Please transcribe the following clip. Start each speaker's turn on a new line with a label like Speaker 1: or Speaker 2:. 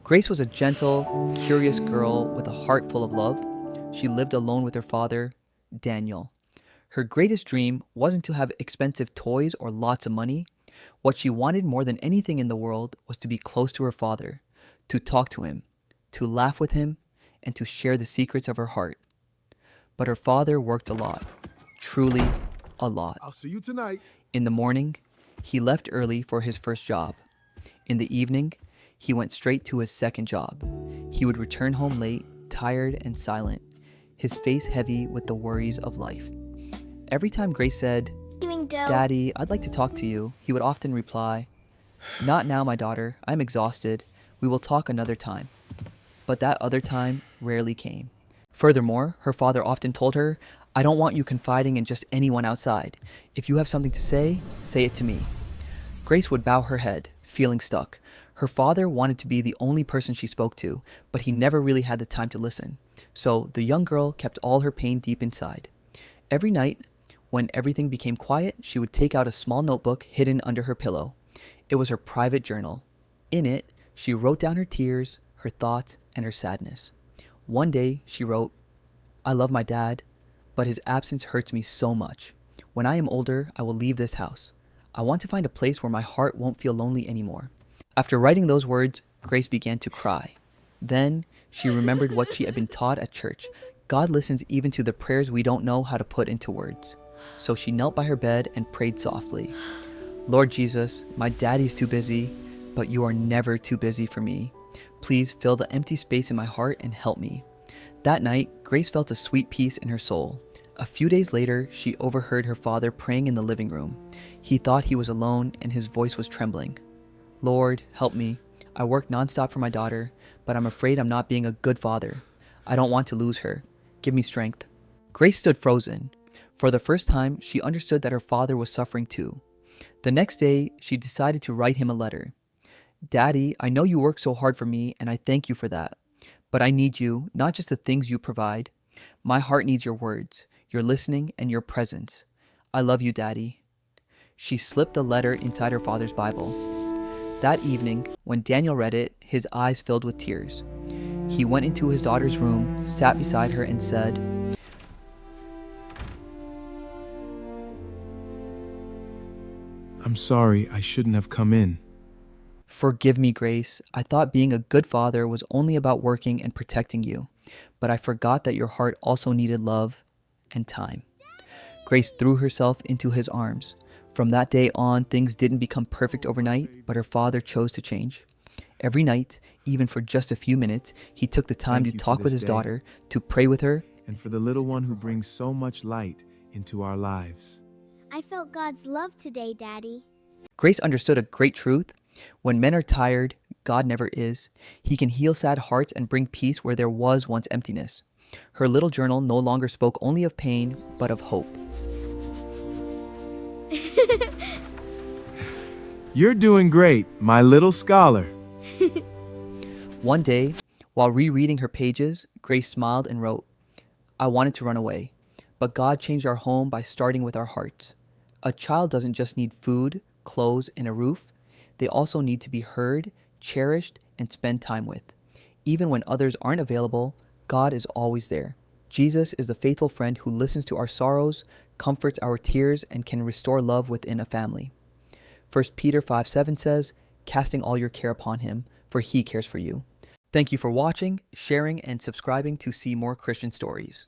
Speaker 1: Grace was a gentle, curious girl with a heart full of love. She lived alone with her father, Daniel. Her greatest dream wasn't to have expensive toys or lots of money. What she wanted more than anything in the world was to be close to her father, to talk to him, to laugh with him, and to share the secrets of her heart. But her father worked a lot, truly a lot.
Speaker 2: I'll see you tonight.
Speaker 1: In the morning, he left early for his first job. In the evening, he went straight to his second job. He would return home late, tired and silent, his face heavy with the worries of life. Every time Grace said, "Daddy, I'd like to talk to you," he would often reply, "Not now, my daughter. I'm exhausted. We will talk another time." But that other time rarely came. Furthermore, her father often told her, "I don't want you confiding in just anyone outside. If you have something to say it to me." Grace would bow her head, feeling stuck. Her father wanted to be the only person she spoke to, but he never really had the time to listen. So the young girl kept all her pain deep inside. Every night, when everything became quiet, she would take out a small notebook hidden under her pillow. It was her private journal. In it, she wrote down her tears, her thoughts, and her sadness. One day, she wrote, "I love my dad, but his absence hurts me so much. When I am older, I will leave this house. I want to find a place where my heart won't feel lonely anymore." After writing those words, Grace began to cry. Then she remembered what she had been taught at church. God listens even to the prayers we don't know how to put into words. So she knelt by her bed and prayed softly. "Lord Jesus, my daddy's too busy, but you are never too busy for me. Please fill the empty space in my heart and help me." That night, Grace felt a sweet peace in her soul. A few days later, she overheard her father praying in the living room. He thought he was alone and his voice was trembling. "Lord, help me. I work nonstop for my daughter, but I'm afraid I'm not being a good father. I don't want to lose her. Give me strength." Grace stood frozen. For the first time, she understood that her father was suffering too. The next day, she decided to write him a letter. "Daddy, I know you work so hard for me, and I thank you for that. But I need you, not just the things you provide. My heart needs your words, your listening, and your presence. I love you, Daddy." She slipped the letter inside her father's Bible. That evening, when Daniel read it, his eyes filled with tears. He went into his daughter's room, sat beside her, and said,
Speaker 2: I'm sorry, I shouldn't have come in.
Speaker 1: "Forgive me, Grace. I thought being a good father was only about working and protecting you, but I forgot that your heart also needed love and time." Grace threw herself into his arms. From that day on, things didn't become perfect overnight, but her father chose to change. Every night, even for just a few minutes, he took the time
Speaker 2: Thank
Speaker 1: to
Speaker 2: you for
Speaker 1: talk with
Speaker 2: this
Speaker 1: his
Speaker 2: day.
Speaker 1: daughter, to pray with her.
Speaker 2: And for the little one who brings so much light into our lives.
Speaker 3: I felt God's love today, Daddy.
Speaker 1: Grace understood a great truth. When men are tired, God never is. He can heal sad hearts and bring peace where there was once emptiness. Her little journal no longer spoke only of pain, but of hope.
Speaker 2: You're doing great, my little scholar.
Speaker 1: One day, while rereading her pages, Grace smiled and wrote, "I wanted to run away, but God changed our home by starting with our hearts. A child doesn't just need food, clothes, and a roof. They also need to be heard, cherished, and spent time with. Even when others aren't available, God is always there. Jesus is the faithful friend who listens to our sorrows, comforts our tears, and can restore love within a family." 1 Peter 5:7 says, "Casting all your care upon him, for he cares for you." Thank you for watching, sharing, and subscribing to see more Christian stories.